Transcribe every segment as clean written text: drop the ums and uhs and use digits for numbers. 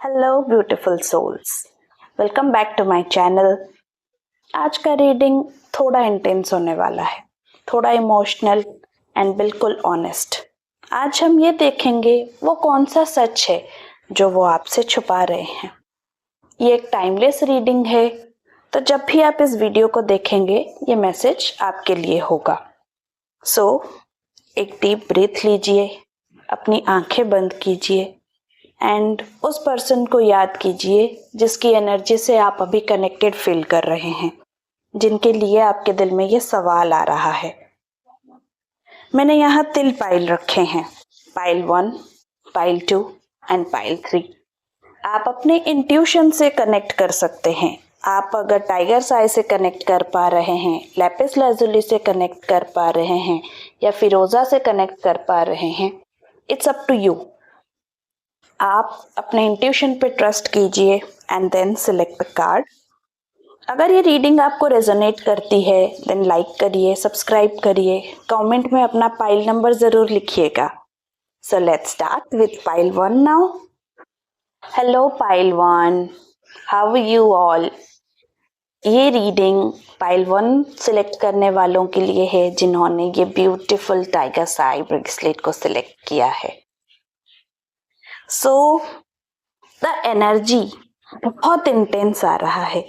Hello beautiful souls, welcome back to my channel. आज का reading थोड़ा इंटेंस होने वाला है, थोड़ा इमोशनल एंड बिल्कुल ऑनेस्ट। आज हम ये देखेंगे वो कौन सा सच है जो वो आपसे छुपा रहे हैं। ये एक टाइमलेस रीडिंग है, तो जब भी आप इस वीडियो को देखेंगे ये मैसेज आपके लिए होगा। सो एक डीप ब्रीथ लीजिए, अपनी आंखें बंद कीजिए एंड उस पर्सन को याद कीजिए जिसकी एनर्जी से आप अभी कनेक्टेड फील कर रहे हैं, जिनके लिए आपके दिल में ये सवाल आ रहा है। मैंने यहाँ तिल पाइल रखे हैं, पाइल 1, पाइल 2 एंड पाइल 3। आप अपने इंट्यूशन से कनेक्ट कर सकते हैं। आप अगर टाइगर्स आई से कनेक्ट कर पा रहे हैं, लैपिस लाजुली से कनेक्ट कर पा रहे हैं या फिरोजा से कनेक्ट कर पा रहे हैं, इट्स अप टू यू। आप अपने इंट्यूशन पे ट्रस्ट कीजिए and then select the card. अगर ये रीडिंग आपको रेजोनेट करती है देन लाइक करिए, सब्सक्राइब करिए, कमेंट में अपना पाइल नंबर ज़रूर लिखिएगा। So let's start with pile 1 now. Hello pile 1, how are you all. ये रीडिंग पाइल 1 सिलेक्ट करने वालों के लिए है जिन्होंने ये ब्यूटीफुल टाइगर्स आई ब्रेसलेट को सिलेक्ट किया है। सो द एनर्जी बहुत इंटेंस आ रहा है,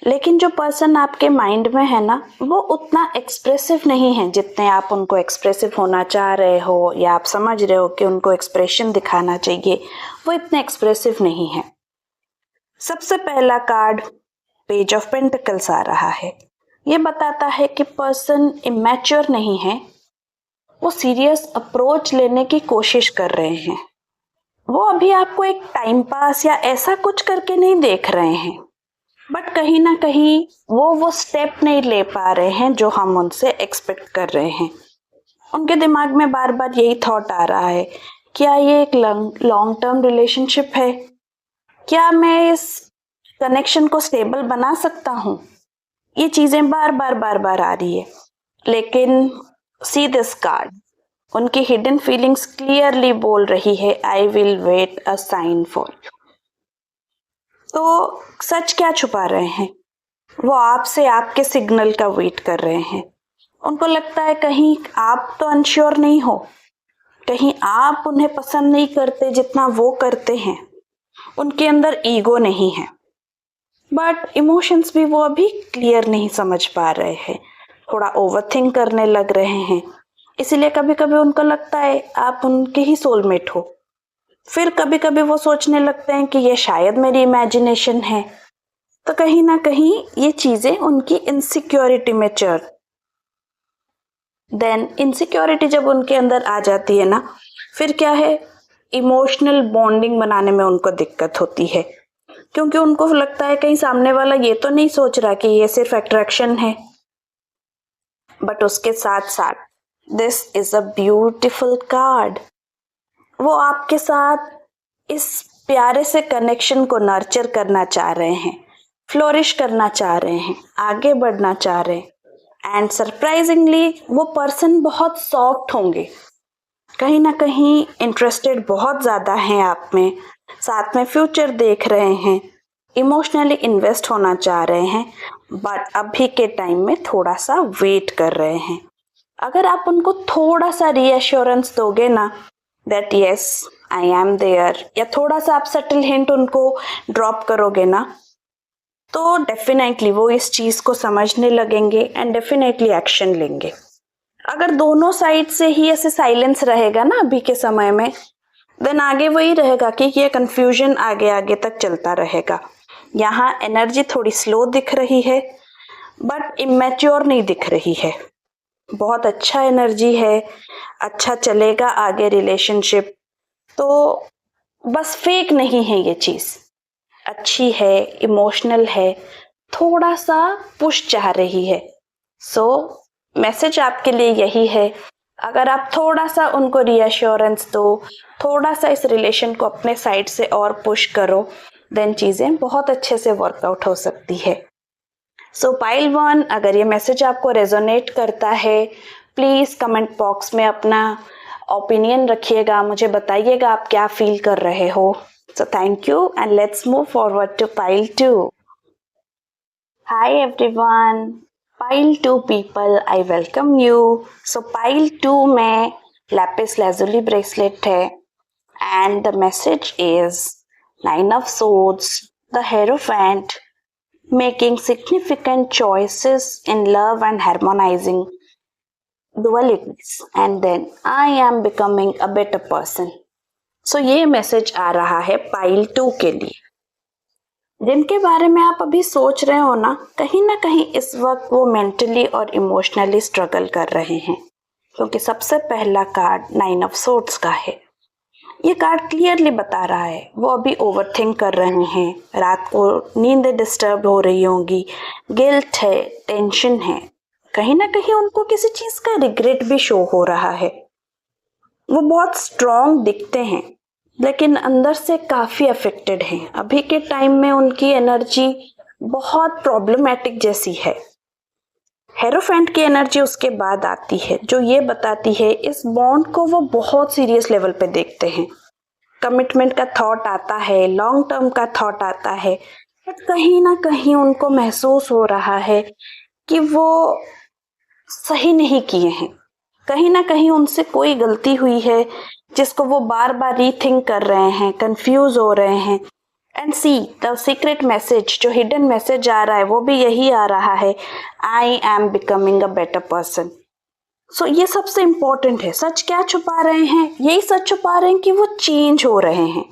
लेकिन जो पर्सन आपके माइंड में है ना, वो उतना एक्सप्रेसिव नहीं है जितने आप उनको एक्सप्रेसिव होना चाह रहे हो या आप समझ रहे हो कि उनको एक्सप्रेशन दिखाना चाहिए, वो इतने एक्सप्रेसिव नहीं है। सबसे पहला कार्ड पेज ऑफ पेंटिकल्स आ रहा है। ये बताता है कि पर्सन इमैच्योर नहीं है, वो सीरियस अप्रोच लेने की कोशिश कर रहे हैं। वो अभी आपको एक टाइम पास या ऐसा कुछ करके नहीं देख रहे हैं, बट कहीं ना कहीं वो स्टेप नहीं ले पा रहे हैं जो हम उनसे एक्सपेक्ट कर रहे हैं। उनके दिमाग में बार बार यही थॉट आ रहा है, क्या ये एक लॉन्ग टर्म रिलेशनशिप है? क्या मैं इस कनेक्शन को स्टेबल बना सकता हूँ? ये चीज़ें बार बार आ रही है। लेकिन सी दिस कार्ड, उनकी हिडन फीलिंग्स क्लियरली बोल रही है, I will wait a sign for you. तो सच क्या छुपा रहे हैं? वो आपसे आपके सिग्नल का वेट कर रहे हैं। उनको लगता है कहीं आप तो अनश्योर नहीं हो, कहीं आप उन्हें पसंद नहीं करते जितना वो करते हैं। उनके अंदर ईगो नहीं है, बट इमोशंस भी वो अभी क्लियर नहीं समझ पा रहे हैं। थोड़ा ओवरथिंक करने लग रहे हैं, इसीलिए कभी कभी उनको लगता है आप उनके ही सोलमेट हो। फिर कभी कभी वो सोचने लगते हैं कि ये शायद मेरी इमेजिनेशन है। तो कहीं ना कहीं ये चीजें उनकी इनसिक्योरिटी में देन इनसिक्योरिटी जब उनके अंदर आ जाती है ना, फिर क्या है, इमोशनल बॉन्डिंग बनाने में उनको दिक्कत होती है, क्योंकि उनको लगता है कहीं सामने वाला ये तो नहीं सोच रहा कि ये सिर्फ अट्रैक्शन है। बट उसके साथ साथ this is a beautiful card. वो आपके साथ इस प्यारे से कनेक्शन को नर्चर करना चाह रहे हैं, फ्लोरिश करना चाह रहे हैं, आगे बढ़ना चाह रहे हैं। एंड सरप्राइजिंगली वो पर्सन बहुत सॉफ्ट होंगे, कहीं ना कहीं इंटरेस्टेड बहुत ज़्यादा हैं आप में, साथ में फ्यूचर देख रहे हैं, इमोशनली इन्वेस्ट होना चाह रहे हैं, बट अभी के टाइम में थोड़ा सा वेट कर रहे हैं। अगर आप उनको थोड़ा सा रीअश्योरेंस दोगे ना that yes I am there, या थोड़ा सा आप सटल हिंट उनको ड्रॉप करोगे ना, तो डेफिनेटली वो इस चीज़ को समझने लगेंगे एंड डेफिनेटली एक्शन लेंगे। अगर दोनों साइड से ही ऐसे साइलेंस रहेगा ना अभी के समय में, देन आगे वही रहेगा कि ये कंफ्यूजन आगे आगे तक चलता रहेगा। यहाँ एनर्जी थोड़ी स्लो दिख रही है, बट इमेच्योर नहीं दिख रही है। बहुत अच्छा एनर्जी है, अच्छा चलेगा आगे रिलेशनशिप। तो बस फेक नहीं है, ये चीज़ अच्छी है, इमोशनल है, थोड़ा सा पुश चाह रही है। सो मैसेज आपके लिए यही है, अगर आप थोड़ा सा उनको रीअश्योरेंस दो, थोड़ा सा इस रिलेशन को अपने साइड से और पुश करो, देन चीज़ें बहुत अच्छे से वर्कआउट हो सकती है। सो पाइल 1, अगर ये मैसेज आपको रेजोनेट करता है, प्लीज़ कमेंट बॉक्स में अपना ओपिनियन रखिएगा, मुझे बताइएगा आप क्या फील कर रहे हो। So thank you and let's move forward to pile 2. Hi everyone. Pile 2 people, I welcome you. So pile 2 में lapis lazuli bracelet है and the message is Nine of Swords, the Hierophant, making significant choices in love and harmonizing dualities, and then I am becoming a better person. So ये message आ रहा है pile 2 के लिए, जिनके बारे में आप अभी सोच रहे हो ना कहीं इस वक्त वो मेंटली और इमोशनली स्ट्रगल कर रहे हैं, क्योंकि सबसे पहला कार्ड 9 ऑफ सोर्ड्स का है। ये कार्ड क्लियरली बता रहा है वो अभी ओवरथिंक कर रहे हैं, रात को नींद डिस्टर्ब हो रही होंगी, गिल्ट है, टेंशन है, कहीं ना कहीं उनको किसी चीज का रिग्रेट भी शो हो रहा है। वो बहुत स्ट्रॉन्ग दिखते हैं लेकिन अंदर से काफी अफेक्टेड हैं। अभी के टाइम में उनकी एनर्जी बहुत प्रॉब्लमैटिक जैसी है। हेरोफेंट की एनर्जी उसके बाद आती है जो ये बताती है इस बॉन्ड को वो बहुत सीरियस लेवल पे देखते हैं। कमिटमेंट का थॉट आता है, लॉन्ग टर्म का थॉट आता है, बट कहीं ना कहीं उनको महसूस हो रहा है कि वो सही नहीं किए हैं, कहीं ना कहीं उनसे कोई गलती हुई है जिसको वो बार बार रीथिंक कर रहे हैं, कंफ्यूज हो रहे हैं। And see the secret message, जो हिडन मैसेज आ रहा है वो भी यही आ रहा है, I am becoming a better person. So ये सबसे इम्पोर्टेंट है। सच क्या छुपा रहे हैं? यही सच छुपा रहे हैं कि वो चेंज हो रहे हैं।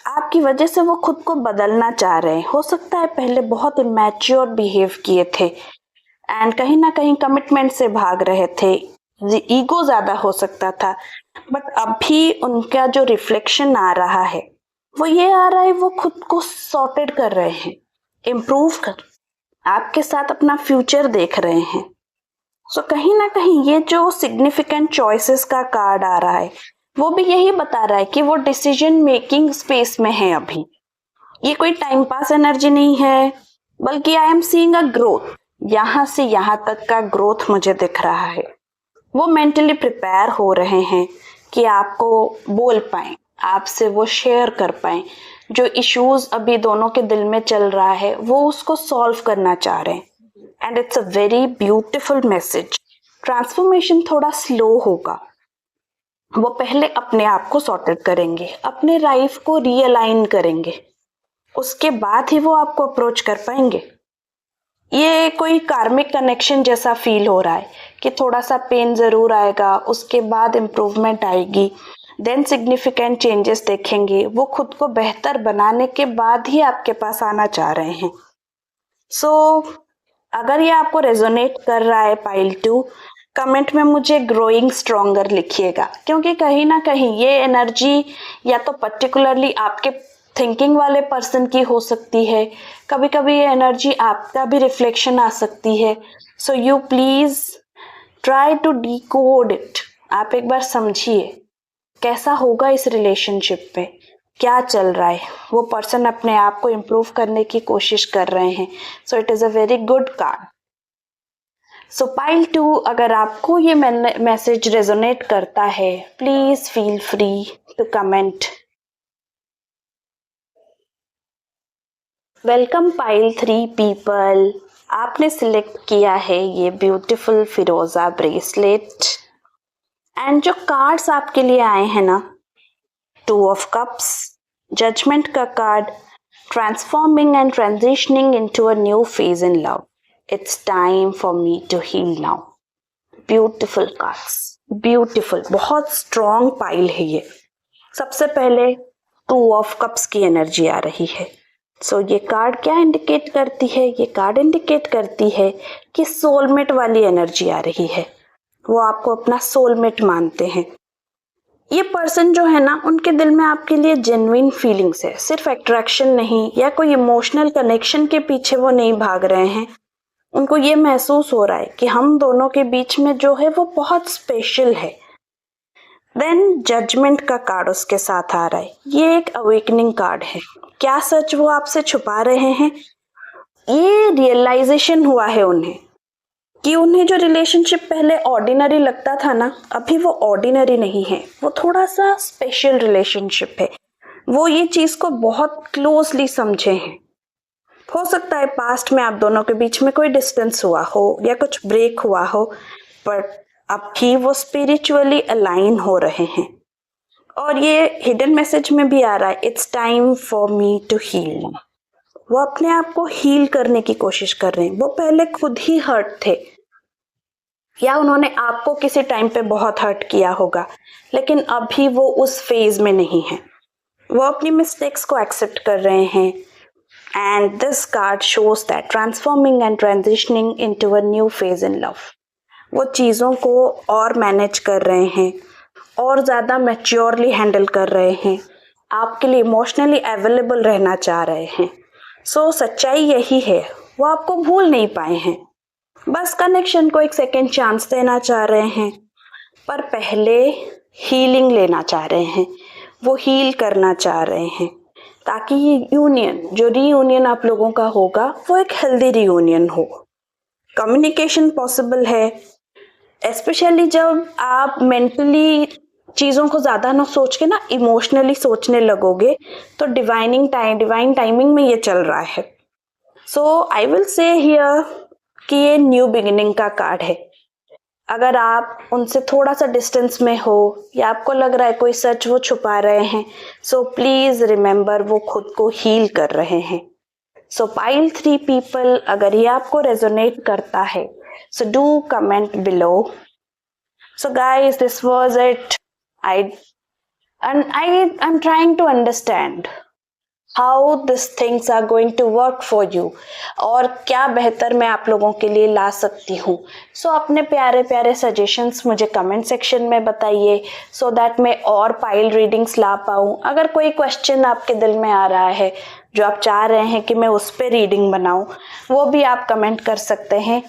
आपकी वजह से वो खुद को बदलना चाह रहे हैं। हो सकता है पहले बहुत इमैच्योर बिहेव किए थे एंड कहीं ना कहीं कमिटमेंट से भाग रहे थे, ईगो ज्यादा हो सकता था, बट अभी उनका जो रिफ्लेक्शन आ रहा है वो ये आ रहा है वो खुद को सॉर्टेड कर रहे हैं, इम्प्रूव कर आपके साथ अपना फ्यूचर देख रहे हैं। सो कहीं ना कहीं ये जो सिग्निफिकेंट चॉइसेस का कार्ड आ रहा है वो भी यही बता रहा है कि वो डिसीजन मेकिंग स्पेस में है अभी। ये कोई टाइम पास एनर्जी नहीं है, बल्कि I am seeing a growth. यहां से यहां तक का ग्रोथ मुझे दिख रहा है। वो मेंटली प्रिपेयर हो रहे हैं कि आपको बोल पाए, आपसे वो शेयर कर पाए, जो इश्यूज अभी दोनों के दिल में चल रहा है वो उसको सॉल्व करना चाह रहे हैं। And it's a very beautiful message. Transformation थोड़ा स्लो होगा, वो पहले अपने आप को सॉर्टेड करेंगे, अपने लाइफ को रीअलाइन करेंगे, उसके बाद ही वो आपको अप्रोच कर पाएंगे। ये कोई कार्मिक कनेक्शन जैसा फील हो रहा है कि थोड़ा सा पेन जरूर आएगा, उसके बाद इम्प्रूवमेंट आएगी, देन सिग्निफिकेंट चेंजेस देखेंगे। वो खुद को बेहतर बनाने के बाद ही आपके पास आना चाह रहे हैं। सो अगर ये आपको रेजोनेट कर रहा है पाइल 2, कमेंट में मुझे ग्रोइंग स्ट्रॉन्गर लिखिएगा, क्योंकि कहीं ना कहीं ये एनर्जी या तो पर्टिकुलरली आपके थिंकिंग वाले पर्सन की हो सकती है, कभी कभी ये एनर्जी आपका भी रिफ्लेक्शन आ सकती है। So you please try to decode it. आप एक बार समझिए कैसा होगा इस रिलेशनशिप में, क्या चल रहा है। वो पर्सन अपने आप को इम्प्रूव करने की कोशिश कर रहे हैं। So it is a very good card. So pile 2, अगर आपको ये मैसेज रेजोनेट करता है please feel free to comment. Welcome pile 3 people. आपने सिलेक्ट किया है ये ब्यूटीफुल फिरोजा ब्रेसलेट एंड जो कार्ड्स आपके लिए आए हैं ना, 2 ऑफ कप्स, जजमेंट का card, transforming and transitioning into a new phase in love, it's time for me to heal now. Beautiful cards, beautiful, बहुत स्ट्रॉन्ग पाइल है ये। सबसे पहले 2 ऑफ कप्स की एनर्जी आ रही है। सो ये कार्ड क्या इंडिकेट करती है? ये कार्ड इंडिकेट करती है कि सोलमेट वाली एनर्जी आ रही है। वो आपको अपना सोलमेट मानते हैं। ये पर्सन जो है ना, उनके दिल में आपके लिए जेन्युइन फीलिंग्स है, सिर्फ अट्रैक्शन नहीं या कोई इमोशनल कनेक्शन के पीछे वो नहीं भाग रहे हैं। उनको ये महसूस हो रहा है कि हम दोनों के बीच में जो है वो बहुत स्पेशल है। देन जजमेंट का कार्ड उसके साथ आ रहा है। ये एक अवेकनिंग कार्ड है। क्या सच वो आपसे छुपा रहे हैं? ये रियलाइजेशन हुआ है उन्हें कि उन्हें जो रिलेशनशिप पहले ऑर्डिनरी लगता था ना, अभी वो ऑर्डिनरी नहीं है, वो थोड़ा सा स्पेशल रिलेशनशिप है। वो ये चीज को बहुत क्लोजली समझे हैं। हो सकता है पास्ट में आप दोनों के बीच में कोई डिस्टेंस हुआ हो या कुछ ब्रेक हुआ हो, बट अब भी वो स्पिरिचुअली अलाइन हो रहे हैं। और ये हिडन मैसेज में भी आ रहा है, it's time for me to heal. वो अपने आप को हील करने की कोशिश कर रहे हैं। वो पहले खुद ही हर्ट थे, या उन्होंने आपको किसी टाइम पे बहुत हर्ट किया होगा, लेकिन अभी वो उस फेज में नहीं है। वो अपनी मिस्टेक्स को एक्सेप्ट कर रहे हैं। And this card shows that transforming and transitioning into a new phase in love. वो चीज़ों को और मैनेज कर रहे हैं और ज़्यादा मैच्योरली हैंडल कर रहे हैं, आपके लिए इमोशनली अवेलेबल रहना चाह रहे हैं। सो सच्चाई यही है, वो आपको भूल नहीं पाए हैं, बस कनेक्शन को एक सेकेंड चांस देना चाह रहे हैं, पर पहले हीलिंग लेना चाह रहे हैं। वो हील करना चाह रहे हैं ताकि ये यूनियन, जो रीयूनियन आप लोगों का होगा, वो एक हेल्दी रीयूनियन हो। कम्युनिकेशन पॉसिबल है, स्पेशली जब आप मेंटली चीज़ों को ज़्यादा ना सोच के ना इमोशनली सोचने लगोगे, तो डिवाइन टाइमिंग में ये चल रहा है। सो आई विल से हियर कि ये न्यू बिगिनिंग का कार्ड है। अगर आप उनसे थोड़ा सा डिस्टेंस में हो या आपको लग रहा है कोई सच वो छुपा रहे हैं, सो प्लीज रिमेंबर वो खुद को हील कर रहे हैं। सो पाइल 3 पीपल, अगर ये आपको रेजोनेट करता है, so do comment below. So guys, this was it. I'm trying to understand how these things are going to work for you, और क्या बेहतर मैं आप लोगों के लिए ला सकती हूँ। सो अपने प्यारे प्यारे सजेशंस मुझे कमेंट सेक्शन में बताइए, सो दैट मैं और पाइल रीडिंग्स ला पाऊँ। अगर कोई क्वेश्चन आपके दिल में आ रहा है जो आप चाह रहे हैं कि मैं उस पर रीडिंग बनाऊँ, वो भी आप कमेंट कर सकते हैं।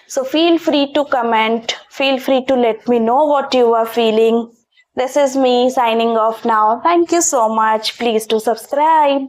So feel free to comment, feel free to let me know what you are feeling. This is me signing off now. Thank you so much. Please do subscribe.